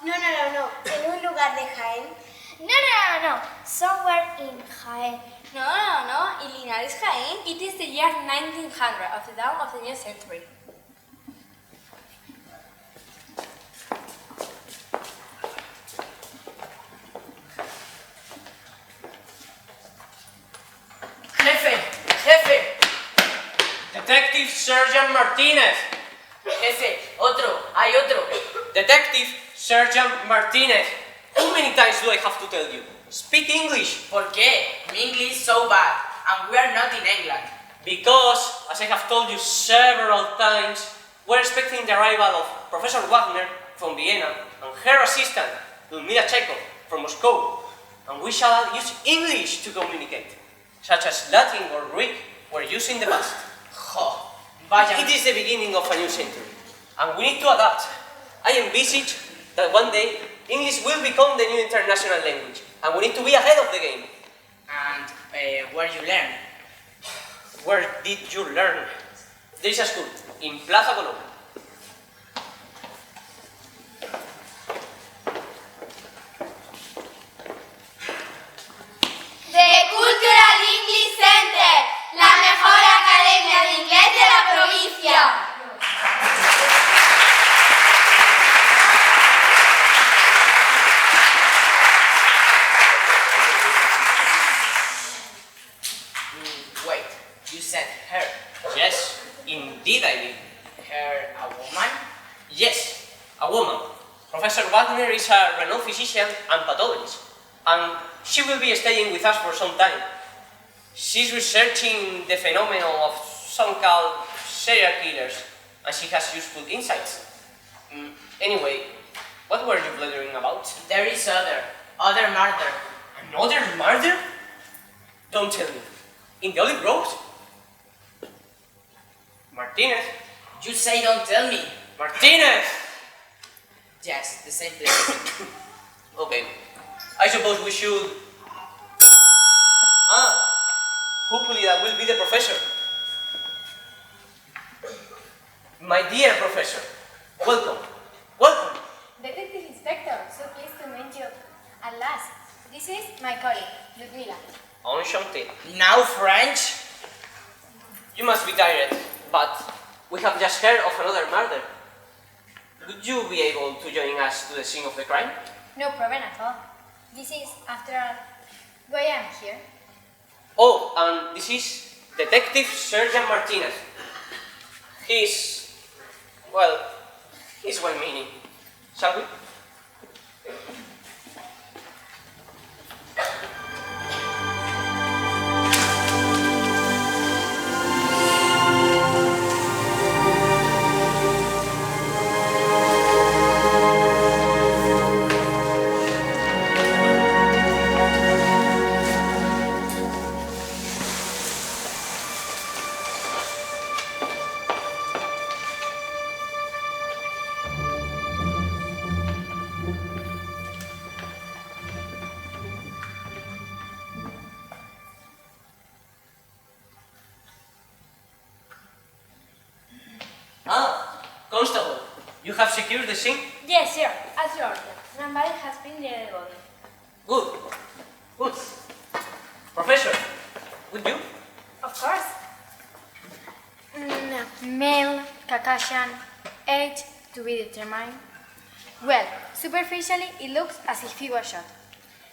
No. En un lugar de Jaén. No. Somewhere in Jaén. No. In Linares, Jaén. It is the year 1900 of the dawn of the new century. Jefe. Detective Sergeant Martinez. Jefe, hay otro. Detective Sergeant Martinez. How many times do I have to tell you? Speak English. ¿Por qué? My English is so bad, and we are not in England. Because, as I have told you several times, we're expecting the arrival of Professor Wagner from Vienna and her assistant, Ludmila Chekhov, from Moscow. And we shall use English to communicate, such as Latin or Greek were used in the past. Jo, vaya. It is the beginning of a new century, and we need to adapt. I envisage that one day English will become the new international language, and we need to be ahead of the game. And where you learn? Where did you learn? There is a school in Plaza Colón. The Cultural English Center, la mejor academia de inglés de la provincia. Wait, you said her. Yes, indeed I did. Her a woman? Yes, a woman. Professor Wagner is a renowned physician and pathologist, and she will be staying with us for some time. She's researching the phenomenon of some called serial killers, and she has useful insights. Anyway, what were you blethering about? There is other murder. Another murder? Don't tell me. In the Olive Groves? Martinez? You say don't tell me. Martinez! Yes, the same place. Okay. I suppose we should... Hopefully that will be the professor. My dear professor, welcome. Detective Inspector, so pleased to meet you. At last, this is my colleague, Ludmila. Enchanté. Now French? You must be tired, but we have just heard of another murder. Would you be able to join us to the scene of the crime? No problem at all. This is, after all, why I am here. Oh, and this is Detective Sergeant Martinez. He's well-meaning. Shall we? Constable, you have secured the scene? Yes, sir. As you ordered. Nobody has been the dead body. Good. Professor, would you? Of course. Male, Caucasian, age to be determined. Well, superficially, it looks as if he was shot.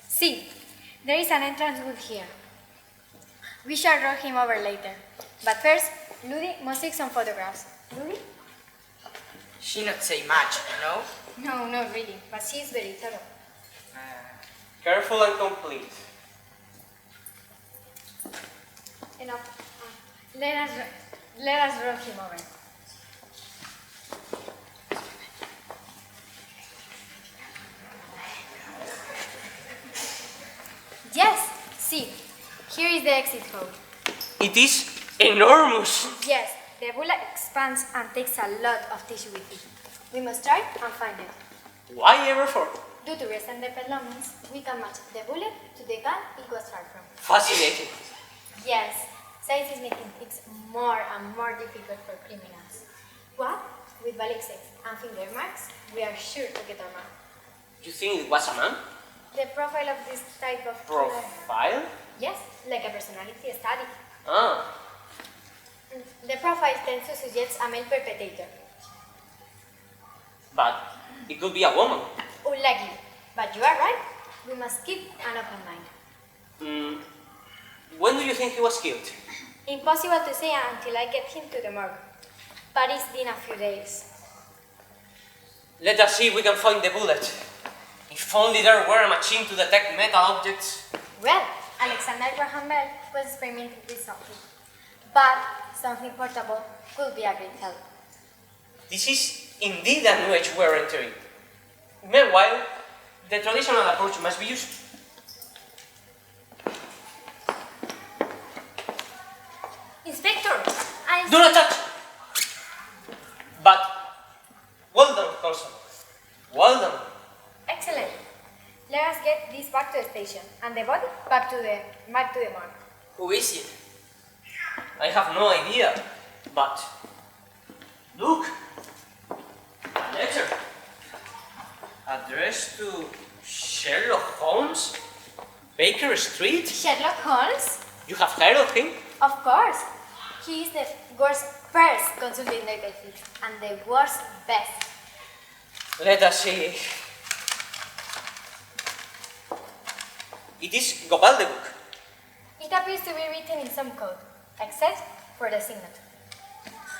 See, there is an entrance wood here. We shall draw him over later. But first, Ludi must take some photographs. Ludi? She not say much, no? No, not really, but she is very thorough. Careful and complete. Enough. Let us draw him over. Yes, see, here is the exit hole. It is enormous. Yes, the bullet expands and takes a lot of tissue with it. We must try and find it. Why ever for? Due to recent developments, we can match the bullet to the gun it was fired from. Fascinating. Yes, science is making things more and more difficult for criminals. What? With ballistics and finger marks, we are sure to get our man. You think it was a man? The profile of this type of Profile? Yes, like a personality study. Ah, The profile tends to suggest a male perpetrator. but it could be a woman. Unlikely, but you are right. We must keep an open mind. When do you think he was killed? Impossible to say until I get him to the morgue. But it's been a few days. Let us see if we can find the bullet. If only there were a machine to detect metal objects. Well, Alexander Graham Bell was experimenting with something. But something portable could be a great help. This is indeed a new age we're entering. Meanwhile, the traditional approach must be used. Inspector, Do not touch! But, well done, Colson. Well done. Excellent. Let us get this back to the station and the body back to the morgue. Who is it? I have no idea, but look, a letter addressed to Sherlock Holmes, Baker Street. Sherlock Holmes? You have heard of him? Of course. He is the world's first consulting detective and the world's best. Let us see. It is Gopal book. It appears to be written in some code, except for the signature.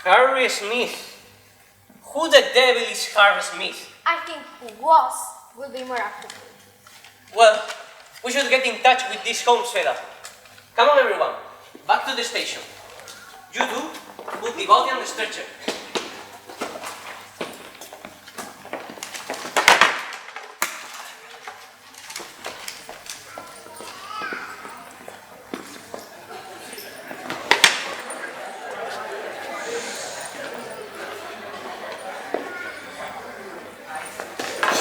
Harry Smith. Who the devil is Harry Smith? I think who was would be more accurate. Well, we should get in touch with this Holmes fella. Come on, everyone. Back to the station. You two, put the body on the stretcher.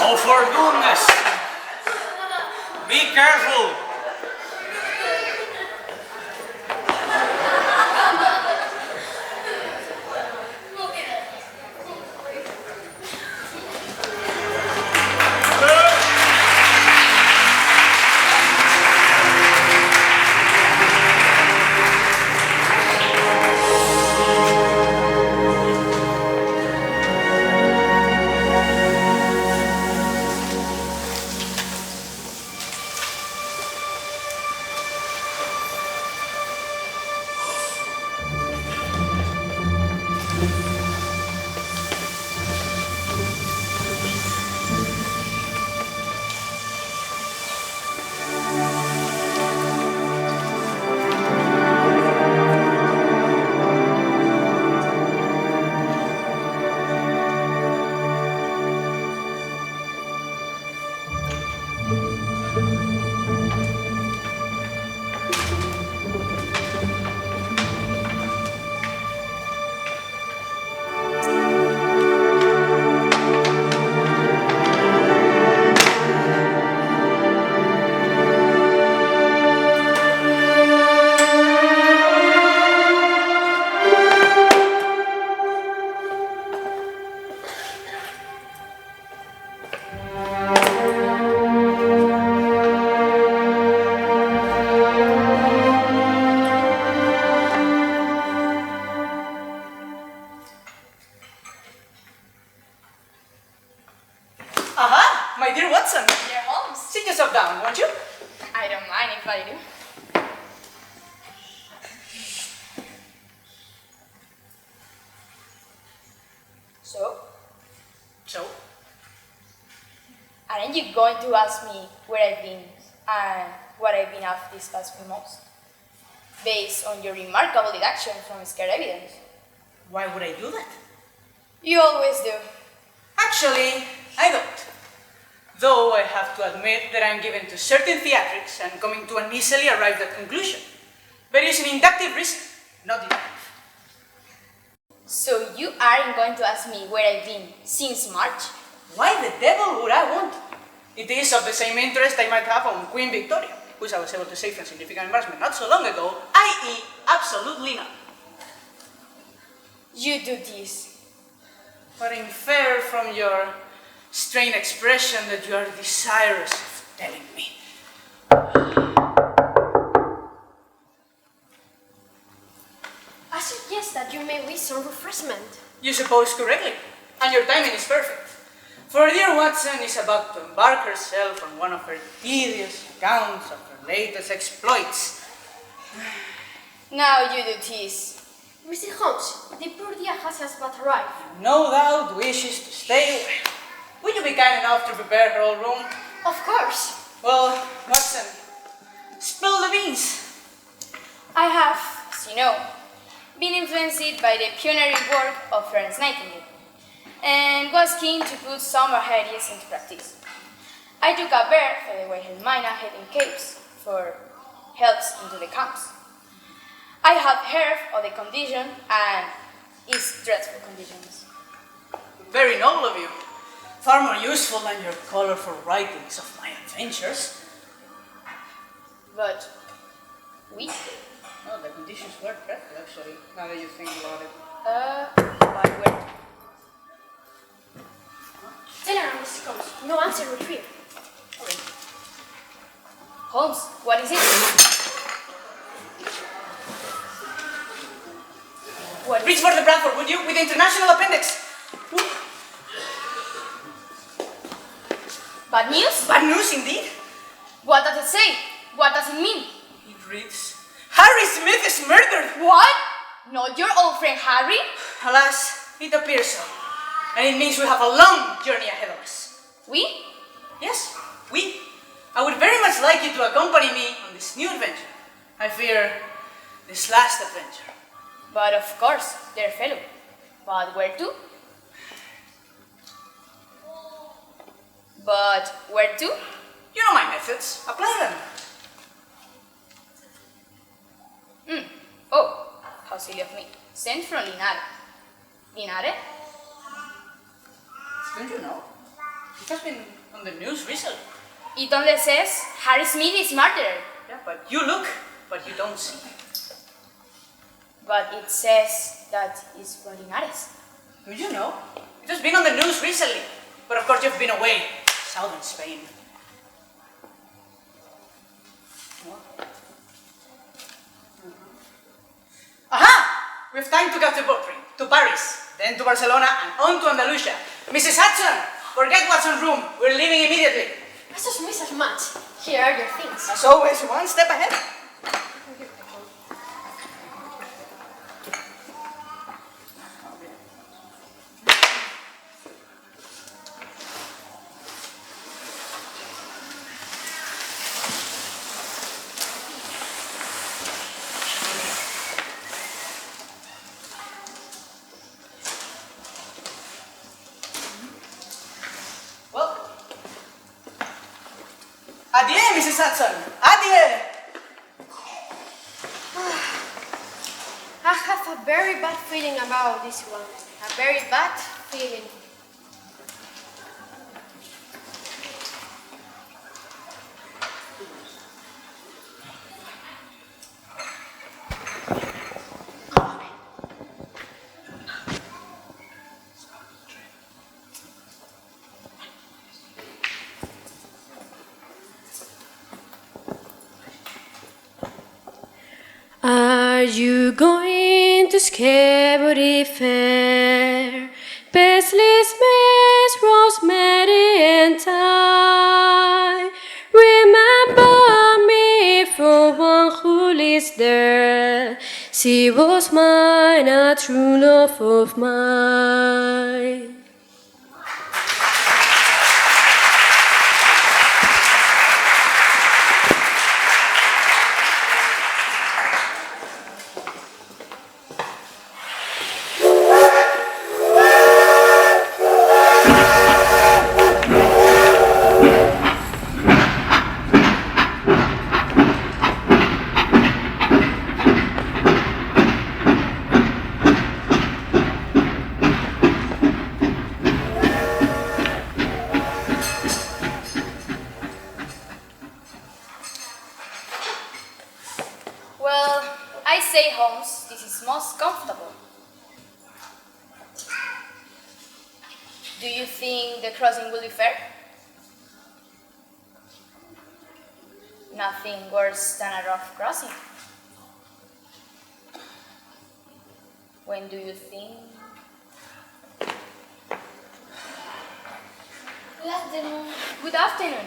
Oh, for goodness! Be careful! Aha! My dear Watson! Dear Holmes. Sit yourself down, won't you? I don't mind if I do. So, So? aren't you going to ask me where I've been and what I've been up these past few months? Based on your remarkable deduction from scared evidence. Why would I do that? You always do. Actually, I don't. Though I have to admit that I'm given to certain theatrics and coming to an easily arrived at conclusion. But it's an inductive reason, not deductive. So you aren't going to ask me where I've been since March? Why the devil would I want? It is of the same interest I might have on Queen Victoria, which I was able to save from significant embarrassment not so long ago, i.e. absolutely none. You do this. But infer from your strained expression that you are desirous of telling me. I suggest that you may wish some refreshment. You suppose correctly, and your timing is perfect. For dear Watson is about to embark herself on one of her tedious accounts of her latest exploits. Now you do tease. Mr. Holmes, the poor dear has but arrived. No doubt wishes to stay. Would you be kind enough to prepare her old room? Of course. Well, Watson, spill the beans. I have, as you know, been influenced by the pioneering work of Florence Nightingale, and was keen to put some of her ideas into practice. I took a bird for the Wilhelmina heading capes for helps into the camps. I have heard of the condition and its dreadful conditions. Very noble of you. Far more useful than your colorful writings of my adventures. But we, No, the conditions were dreadful, actually, now that you think about it. but where? Tell her, Mr. Holmes. No answer retrieved. Okay. Holmes, what is it? What Reach for the Bradford, would you, with the international appendix? Bad news? Bad news indeed. What does it say? What does it mean? It reads, Harry Smith is murdered! What? Not your old friend Harry? Alas, it appears so. And it means we have a long journey ahead of us. We? Yes, we. I would very much like you to accompany me on this new adventure. I fear, this last adventure. But of course, dear fellow. But where to? But where to? You know my methods. Apply them. Oh, how silly of me. Sent from Linare. Linare? Don't you know? It has been on the news recently. It only says Harry Smith is murdered. Yeah, but you look, but you don't see. But it says that it's from Linares. Do you know? It has been on the news recently. But of course you've been away. Southern Spain. What? Aha! We have time to catch the boat train. To Paris, then to Barcelona, and on to Andalusia. Mrs. Hudson! Forget Watson's room. We're leaving immediately. I just miss as much. Here are your things. As always, one step ahead. Well, adieu, Mrs. Hudson. Adieu. I have a very bad feeling about this one. A very bad feeling. Are you going to Scabbody Fair? Paisley's Mass, Rosemary and Thyme. Remember me for one who lives there. She was mine, a true love of mine. Well, I say, Holmes, this is most comfortable. Do you think the crossing will be fair? Nothing worse than a rough crossing. When do you think? Good afternoon. Good afternoon.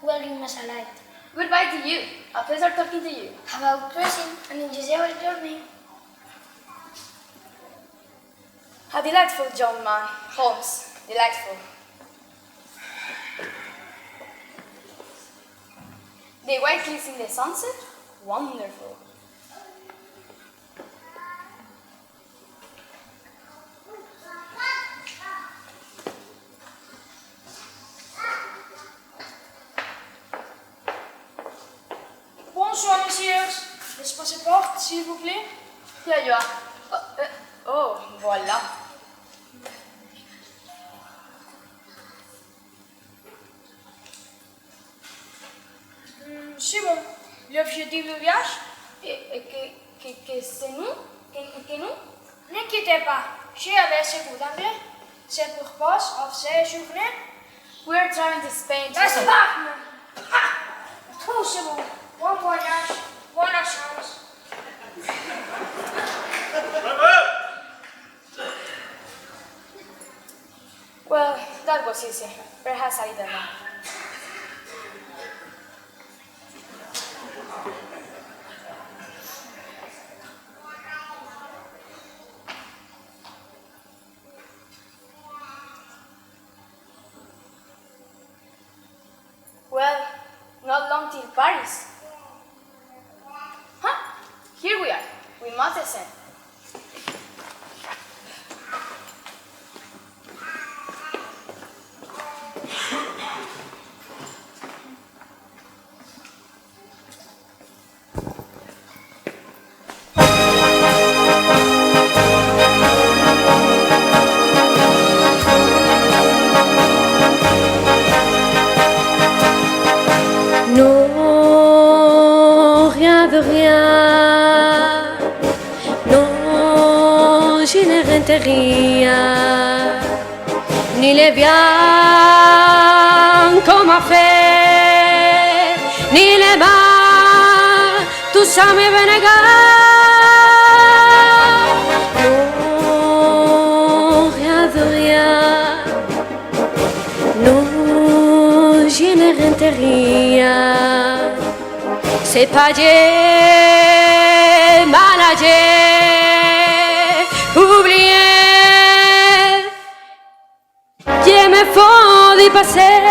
Well, you must alight. Goodbye to you. A pleasure talking to you. About crossing an enjoyable journey. A delightful young man, Holmes. Delightful. The white cliffs in the sunset? Wonderful. Bonsoir, messieurs. Les passeports, s'il vous plaît. Here you are. Oh, voilà. C'est bon. L'objectif du voyage? Que c'est nous? Que nous? N'inquiétez pas. J'ai avec vous d'anglais. C'est pour pause of ces journées. We're traveling to Spain. That's Bachman. Tout c'est bon. Bon voyage. Bonne chance. Well, that was easy. Perhaps a little more. Well, not long till Paris. Huh? Here we are. We must descend. Non, rien de rien. Non, je ne rente rien. Ni les biens qu'on m'a fait, ni les mal, tout ça me vénéga. Non, rien de rien. Non, je ne rente rien. C'est pas Dieu, maladieu, oublié. Dieu me faut d'y passer.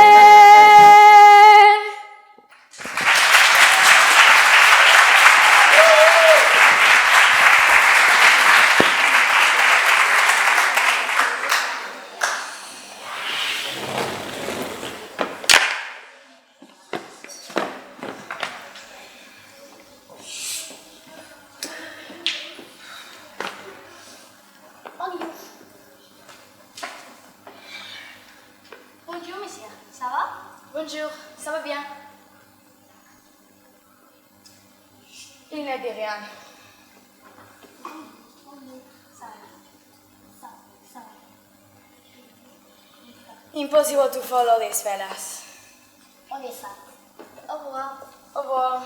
Bonjour, monsieur. Ça va? Bonjour, ça va bien? Il n'est de rien. Impossible to follow these fellas. On est ça. Au revoir. Au revoir.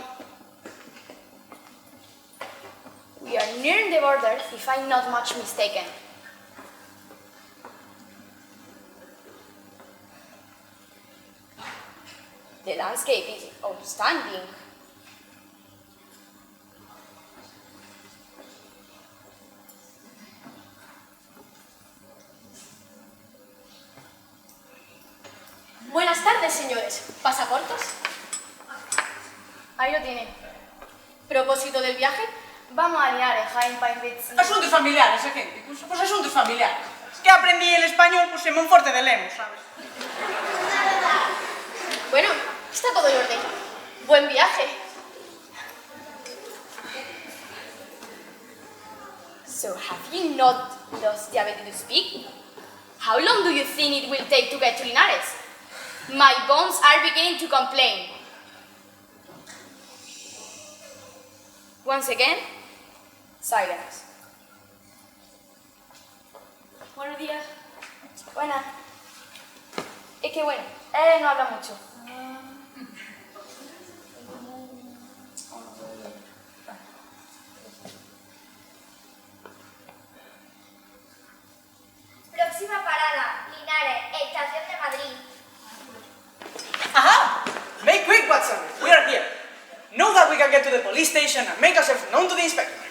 We are nearing the border, if I'm not much mistaken. The landscape is outstanding. Buenas tardes, señores. ¿Pasaportes? Ahí lo tiene. Propósito del viaje. Vamos a liar en Jaén Pine Asuntos familiares, gente. Pues asuntos familiares. Es que aprendí el español pues en Monforte de Lemos, ¿sabes? Bueno, está todo en orden. Buen viaje. So have you not lost the ability to speak? How long do you think it will take to get to Linares? My bones are beginning to complain. Once again, silence. Buenos días. Buena. Es que bueno, él no habla mucho. Próxima parada, Linares, estación de Madrid. Aha! Make quick, Watson. We are here. Know that we can get to the police station and make ourselves known to the inspector.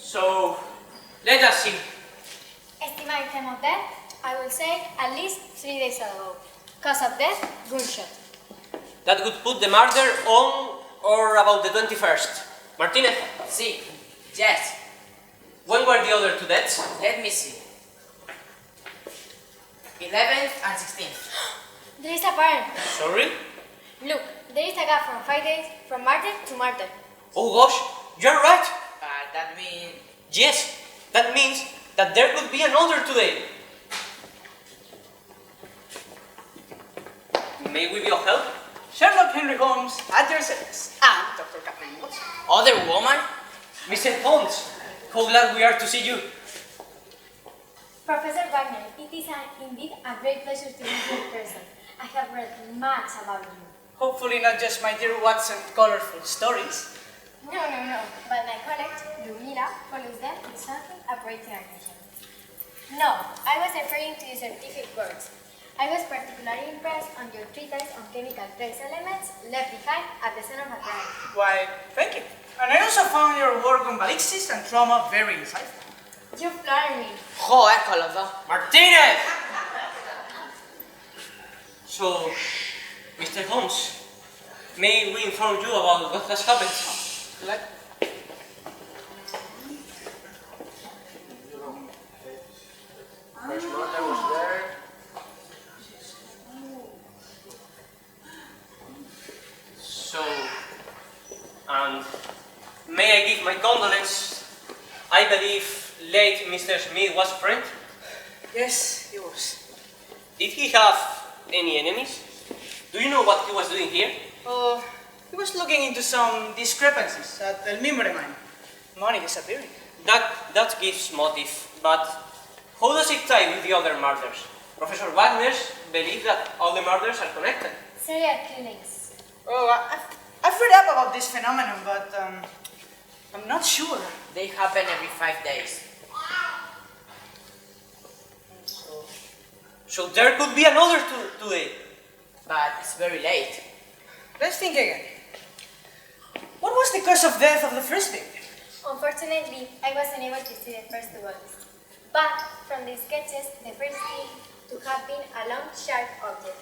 So, let us see. Estimate time of death, I will say at least 3 days ago. Cause of death, gunshot. That would put the murder on or about the 21st. Martinez, Sí, yes. when were the other two deaths? Let me see. 11th and 16th. There is a pattern. Sorry? Look, there is a gap from 5 days from martyr to martyr. Oh gosh, you're right. That means... Yes, that means that there could be another today. May we be of help? Sherlock Henry Holmes at your service. And Dr. Catherine Watson. Other woman? Mr. Holmes, how glad we are to see you. Professor Wagner, it is indeed a great pleasure to meet you in person. I have read much about you. Hopefully not just my dear Watson's colorful stories. No. But my colleague, Lumila, follows them with something operating attention. No, I was referring to your scientific works. I was particularly impressed on your treatise on chemical trace elements left behind at the scene of a crime. Why, thank you. And I also found your work on ballistics and trauma very insightful. You flatter me. Joder, con los dos. Martinez! So, Mr. Holmes, may we inform you about what has happened? First murder was there. So, may I give my condolence? I believe late Mr. Smith was a friend. Yes, he was. Did he have any enemies? Do you know what he was doing here? He was looking into some discrepancies at El Mimbre mine. Money disappearing. That gives motive, but how does it tie with the other murders? Professor Wagner believes that all the murders are connected. Serial killings. I've read up about this phenomenon, but I'm not sure. They happen every 5 days. So there could be another today. But it's very late. Let's think again. What was the cause of death of the first victim? Unfortunately, I wasn't able to see the first two bodies. But from the sketches, the first seemed to have been a long, sharp object.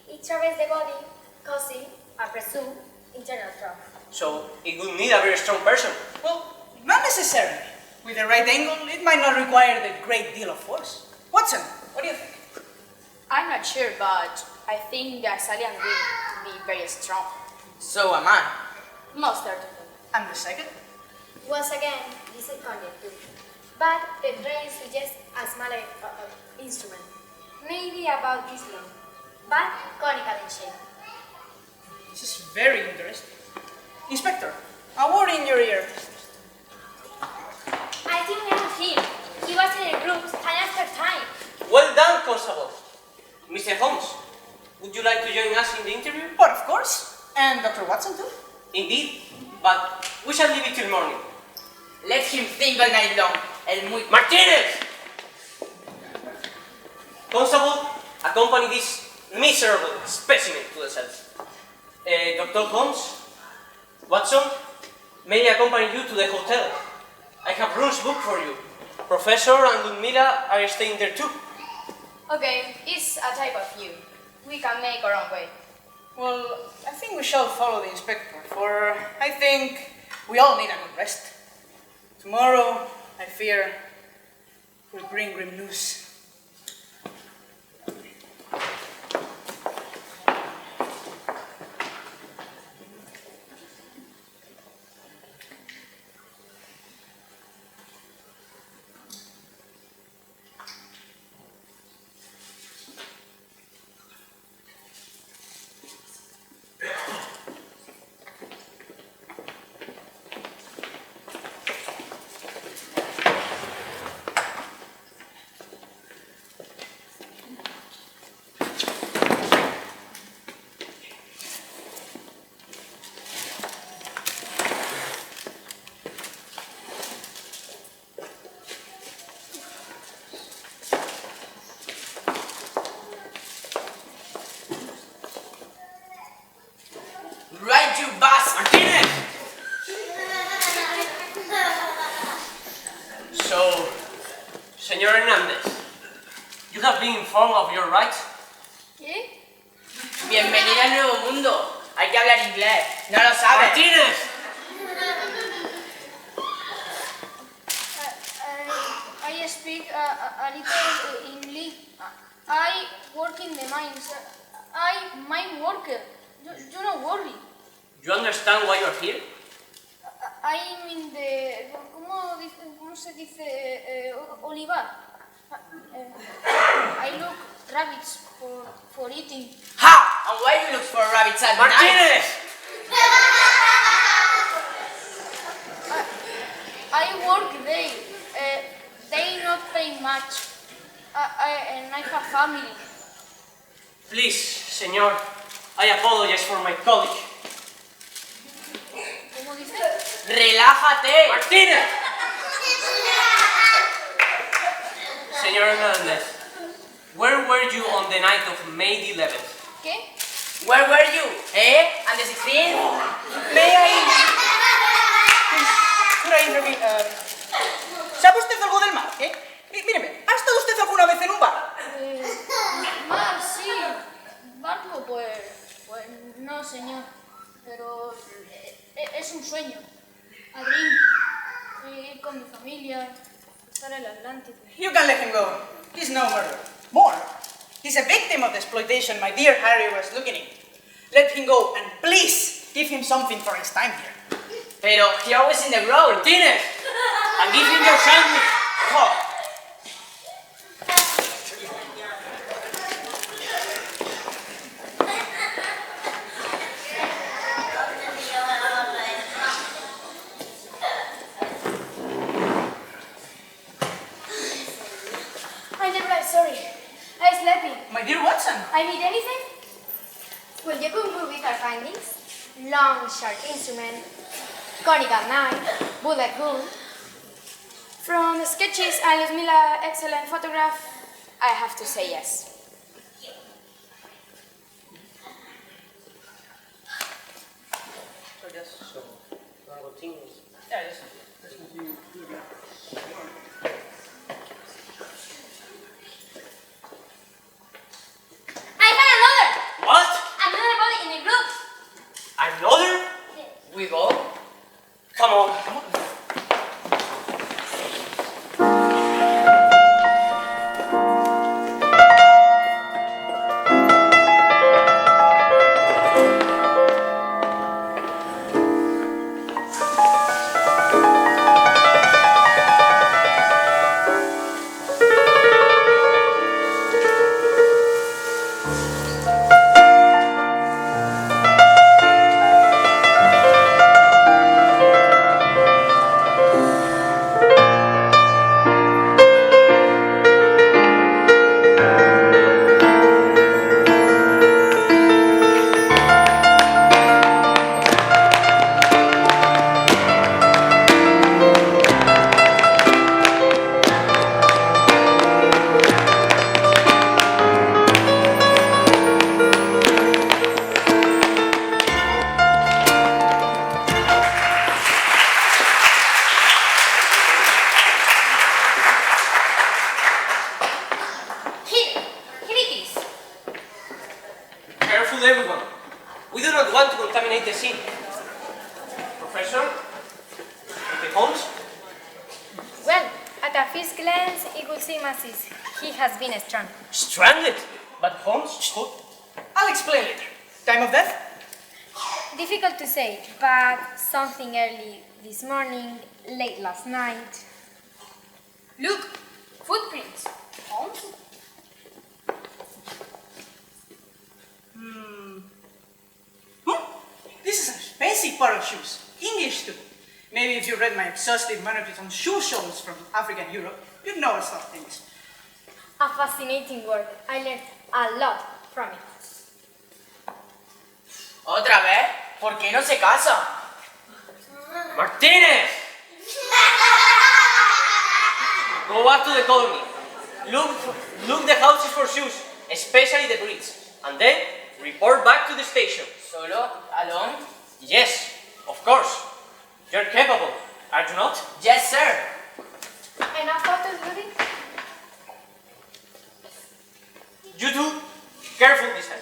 It traversed the body, causing, I presume, internal trauma. So it would need a very strong person. Well, not necessarily. With the right angle, it might not require the great deal of force. Watson, what do you think? I'm not sure, but I think the assailant will be very strong. So am I. Most certainly. And the second? Once again, this is cognac too. But the brain suggests a smaller instrument. Maybe about this long, but conical in shape. This is very interesting. Inspector, a word in your ear. I think we have him. He was in the group time after time. Well done, Constable. Mr. Holmes, would you like to join us in the interview? But of course. And Dr. Watson too? Indeed, but we shall leave it till morning. Let him think all night long. El muy... Martinez! Constable, accompany this miserable specimen to the cells. Dr. Holmes, Watson, may I accompany you to the hotel? I have rooms booked for you. Professor and Ludmila are staying there too. Okay, it's a type of view. We can make our own way. Well, I think we shall follow the inspector, for I think we all need a good rest. Tomorrow, I fear, will bring grim news. Right, you bastard! Martinez! So, Señor Hernández, you have been informed of your rights? ¿Qué? Bienvenida al nuevo mundo. Hay que hablar inglés. ¿No lo sabes? Martinez! I speak a little English. I work in the mines. I mine worker. Do not worry. You understand why you are here? I'm in the... ¿Cómo se dice? Olivar. I look rabbits for eating. Ha! And why you look for rabbits at night? Martinez! I work there. They not pay much. And I have family. Please, Señor, I apologize for my colleague. ¿Cómo dice? Relájate. Martinez! Señor Hernández, where were you on the night of May the 11th? ¿Qué? Where were you? Eh? And the 16th? May I... Could I intervene? ¿Sabe usted algo del mar? Míreme, ¿ha estado usted alguna vez en un bar? Mar, sí. Barco, pues no, señor. Pero es un sueño. A dream. Ir con mi familia, estar en el Atlántico. You can let him go. He's no murderer. More, he's a victim of the exploitation my dear Harry was looking in. Let him go, and please give him something for his time here. Pero he always in the road. Martinez! And give him your sandwich! Oh. Sorry, I sleeping. My dear Watson. I need anything? Will you conclude with our findings? Long, sharp instrument, conical knife, bullet gun. From the sketches and Ludmila excellent photograph, I have to say yes. I found another! What? Another body in the group! Another? We go? Come on, come on. Holmes? Well, at a first glance, it would seem as if he has been strangled. Strangled? But Holmes? Who? I'll explain later. Time of death? Difficult to say, but something early this morning, late last night. Look, footprints. Holmes? This is an expensive pair of shoes. English too. Maybe if you read my exhaustive manuscript on shoe soles from Africa and Europe, you'd know some things. A fascinating work. I learned a lot from it. ¿Otra vez? ¿Por qué no se casa? Martinez! Go back to the colony. Look the houses for shoes, especially the breeds. And then report back to the station. ¿Solo? ¿Alone? Yes, of course. You're capable, are you not? Yes, sir. Enough photos, Rudy? You two, careful this time.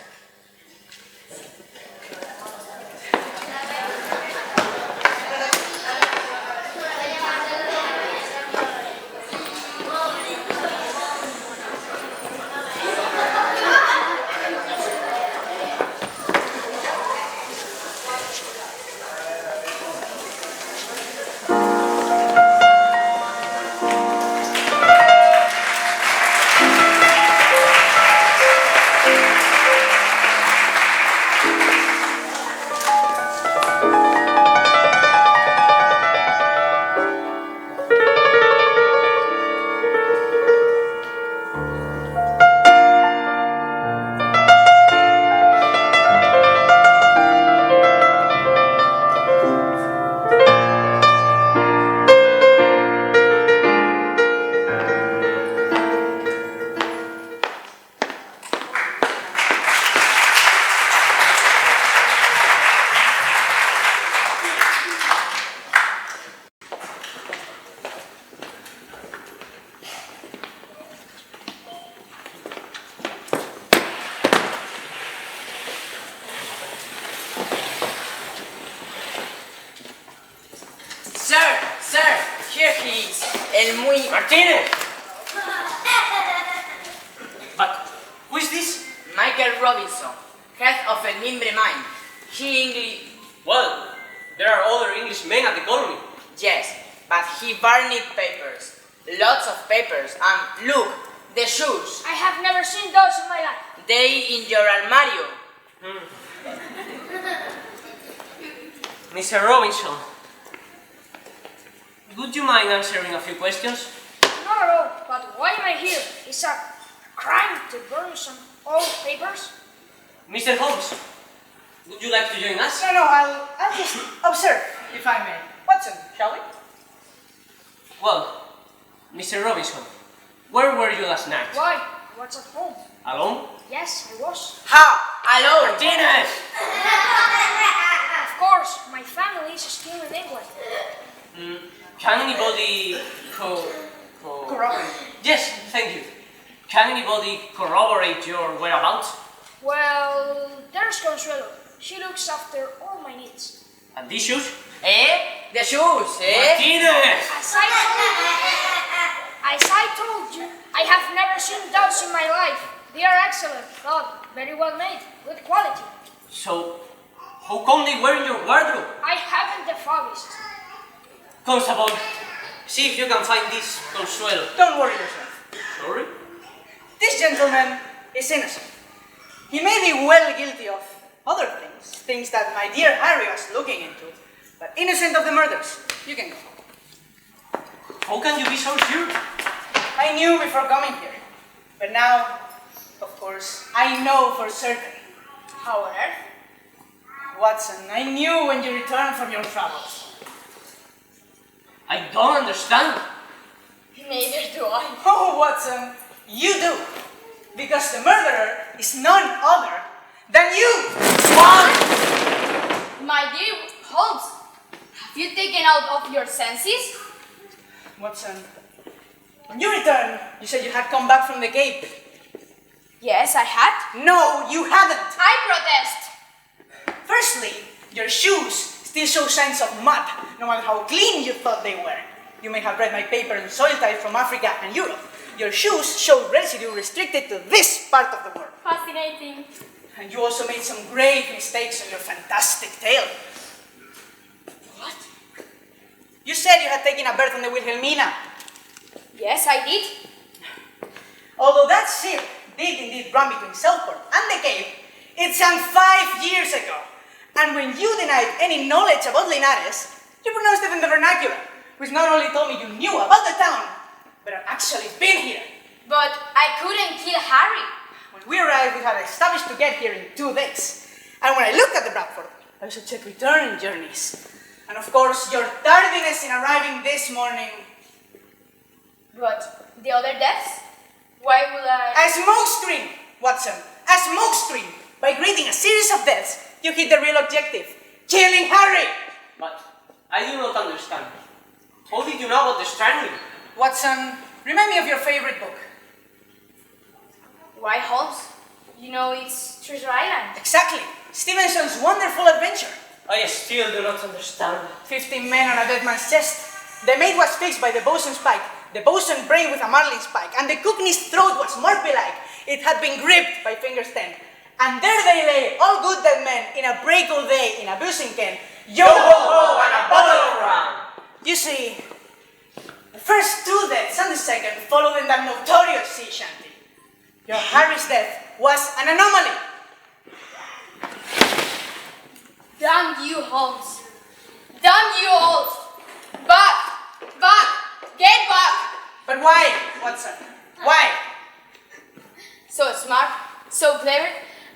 Sir, here he is. El muy... Martinez! But who is this? Michael Robinson, head of El Mimbre mine. He English... Well, there are other English men at the colony. Yes, but he burned papers. Lots of papers. And look, the shoes. I have never seen those in my life. They in your armario. Mr. Robinson, would you mind answering a few questions? Not at all, but why am I here? It's a crime to burn some old papers. Mr. Holmes, would you like to join us? No, I'll just observe, if I may. Watson, shall we? Well, Mr. Robinson, where were you last night? Why? What's at home? Alone? Yes, I was. How? Alone. Martinez! Of course, my family is still in England. Can anybody Corroborate. Yes, thank you. Can anybody corroborate your whereabouts? Well, there's Consuelo. She looks after all my needs. And these shoes? The shoes, Martinez! As I told you, I have never seen those in my life. They are excellent, not very well made, good quality. So, how come they were in your wardrobe? I haven't the foggiest. Constable, see if you can find this Consuelo. Don't worry yourself. Sorry? This gentleman is innocent. He may be well guilty of other things that my dear Harry was looking into, but innocent of the murders. You can go. How can you be so sure? I knew before coming here, but now, of course, I know for certain. How on earth? Watson, I knew when you returned from your travels. I don't understand. Neither do I. Oh, Watson, you do. Because the murderer is none other than you. What? My dear Holmes, have you taken out of your senses? Watson, when you returned, you said you had come back from the Cape. Yes, I had. No, you hadn't. I protest. Firstly, your shoes still show signs of mud, no matter how clean you thought they were. You may have read my paper on soil types from Africa and Europe. Your shoes show residue restricted to this part of the world. Fascinating. And you also made some grave mistakes on your fantastic tale. What? You said you had taken a berth on the Wilhelmina. Yes, I did. Although that ship did indeed run between Southport and the Cape, it sank 5 years ago. And when you denied any knowledge about Linares, you pronounced it in the vernacular, which not only told me you knew about the town, but had actually been here. But I couldn't kill Harry. When we arrived, we had established to get here in 2 days. And when I looked at the Bradford, I also checked return journeys. And of course, your tardiness in arriving this morning. But the other deaths? Why would I... A smokescreen, Watson, a smokescreen. By creating a series of deaths, you hit the real objective, killing Harry. But I do not understand. How did you know about the strangling? Watson, remind me of your favorite book. Why, Holmes? You know it's Treasure Island. Exactly. Stevenson's wonderful adventure. I still do not understand. 15 men on a dead man's chest. The mate was fixed by the bosun's pike, the bosun brain with a marlin's pike, and the cookney's throat was Morphy-like. It had been gripped by fingers 10. And there they lay, all good dead men, in a break all day, in a bosun ken. Yo-ho-ho and a bottle of rum. You see, the first 2 deaths and the second followed in that notorious sea shanty. Your Harry's death was an anomaly. Damn you, Holmes. Damn you all. Back! Back! Get back! But why, Watson? Why? So smart, so clever,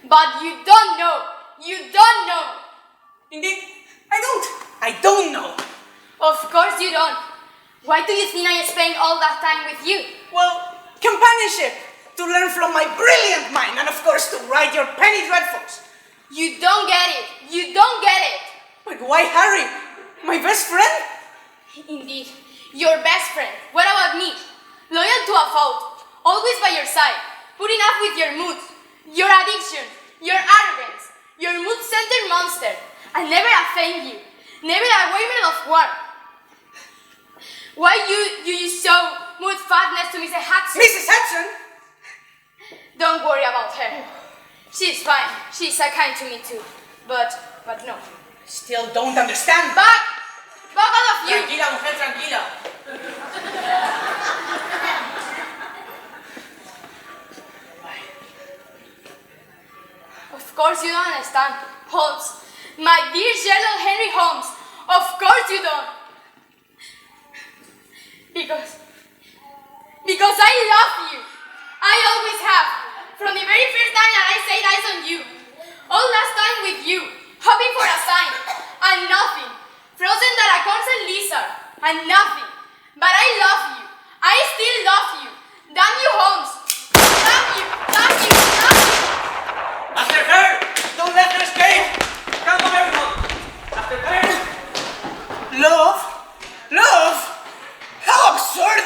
but you don't know. You don't know. Indeed, I don't know. Of course you don't. Why do you think I spent all that time with you? Well, companionship, to learn from my brilliant mind, and of course to write your penny dreadfuls. You don't get it. You don't get it. But why Harry? My best friend? Indeed, your best friend. What about me? Loyal to a fault, always by your side, putting up with your moods, your addiction, your arrogance, your mood-centered monster, and never a thank you, never a wayman of one. Why you show mood fatness to Mrs. Hudson? Mrs. Hudson? Don't worry about her. She's fine. She's so kind to me too. But no. Still don't understand. Back! Back out of you! Tranquila, mujer, tranquila. Of course you don't understand, Holmes. My dear Sherlock Henry Holmes. Of course you don't. Because I love you. I always have. From the very first time that I set eyes on you. All last time with you. Hoping for a sign. And nothing. Frozen than a constant lizard. And nothing. But I love you. I still love you. Damn you, Holmes. Damn you. Damn you. Damn you. After her! Don't let her escape! Come on, everyone! After her! Love? Love? How absurd!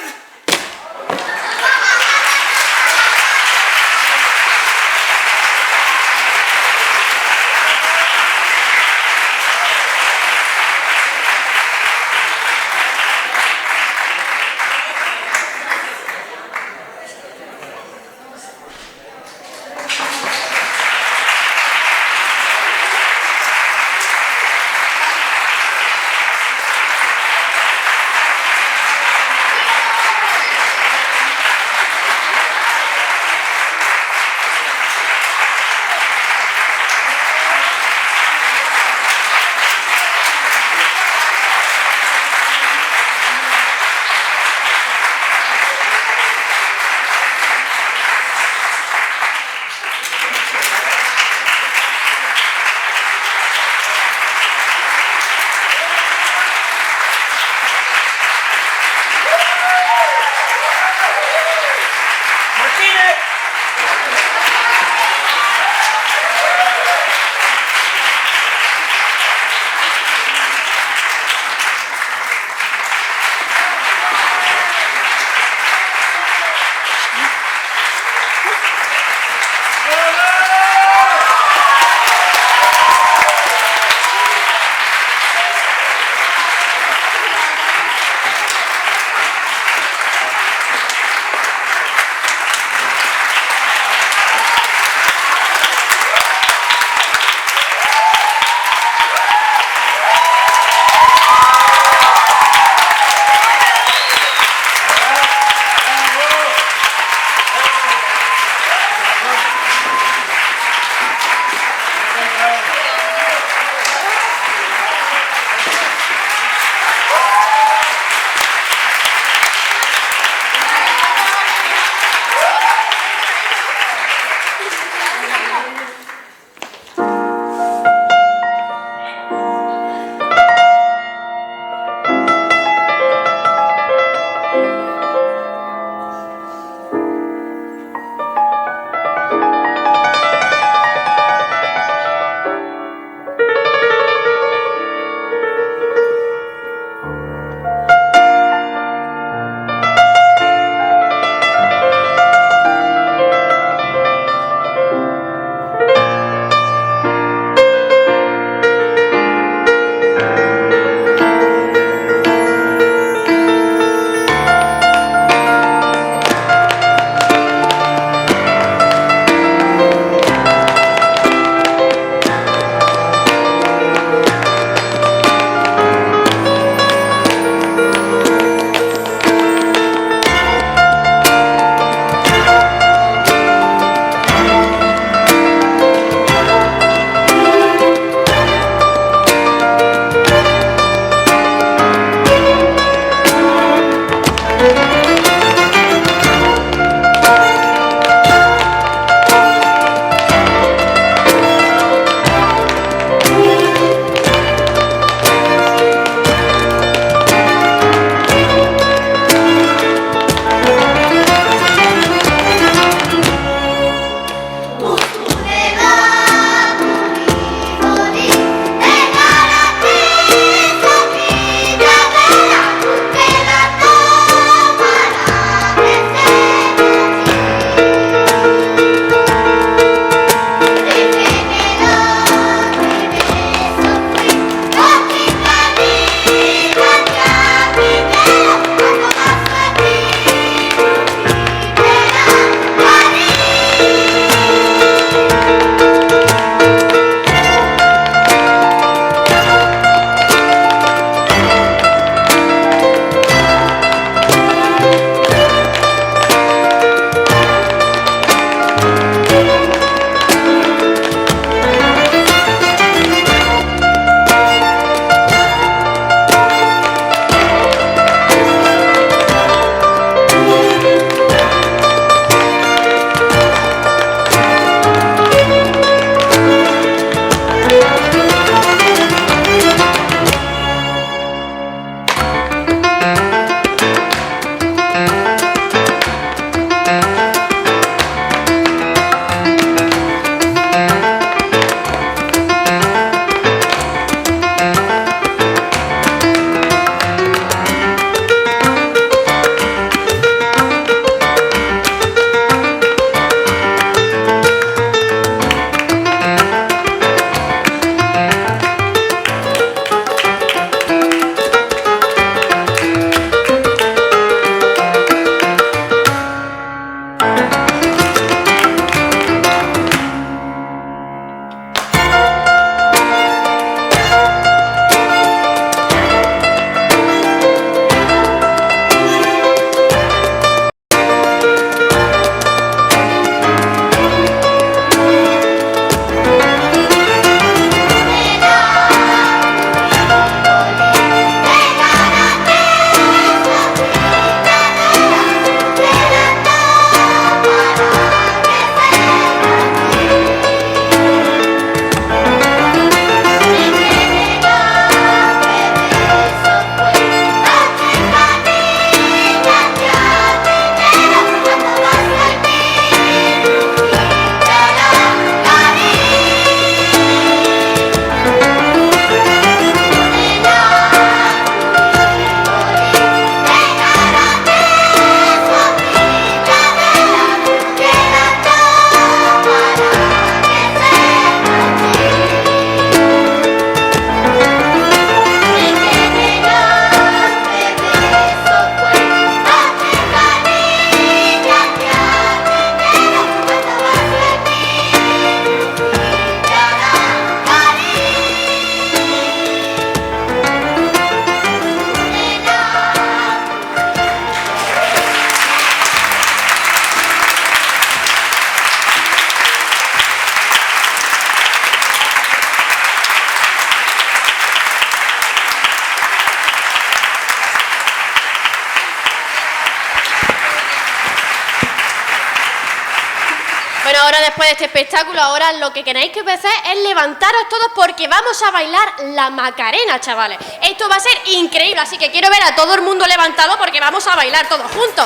Bueno, ahora después de este espectáculo, ahora lo que queréis que hacer es levantaros todos porque vamos a bailar la Macarena, chavales. Esto va a ser increíble, así que quiero ver a todo el mundo levantado porque vamos a bailar todos juntos.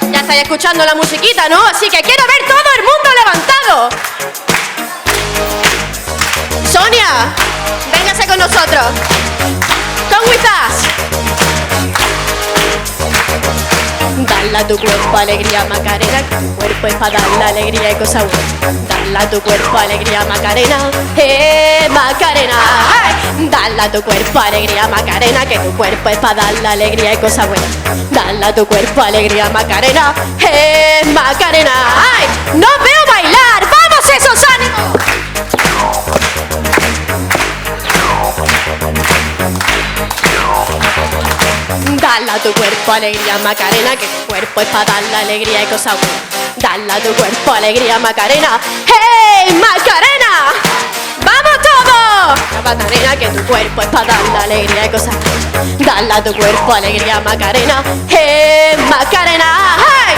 Ya estáis escuchando la musiquita, ¿no? Así que quiero ver todo el mundo levantado. Sonia, véngase con nosotros. Come with us. Dale a tu cuerpo alegría, Macarena, que tu cuerpo es para dar la alegría y cosas buenas. Dale a tu cuerpo alegría, Macarena, Macarena. ¡Ay! Dale a tu cuerpo alegría, Macarena, que tu cuerpo es para dar la alegría y cosas buenas. Dale a tu cuerpo alegría, Macarena, Macarena. ¡Ay! ¡No veo bailar! ¡Vamos esos ánimos! Dale a tu cuerpo alegría, Macarena, que tu cuerpo es para dar la alegría y cosas buenas. Dale a tu cuerpo alegría, Macarena, ¡hey, Macarena! ¡Vamos todos! Macarena, que tu cuerpo es para dar la alegría y cosas buenas. Dale a tu cuerpo alegría, Macarena, ¡hey, Macarena! ¡Hey!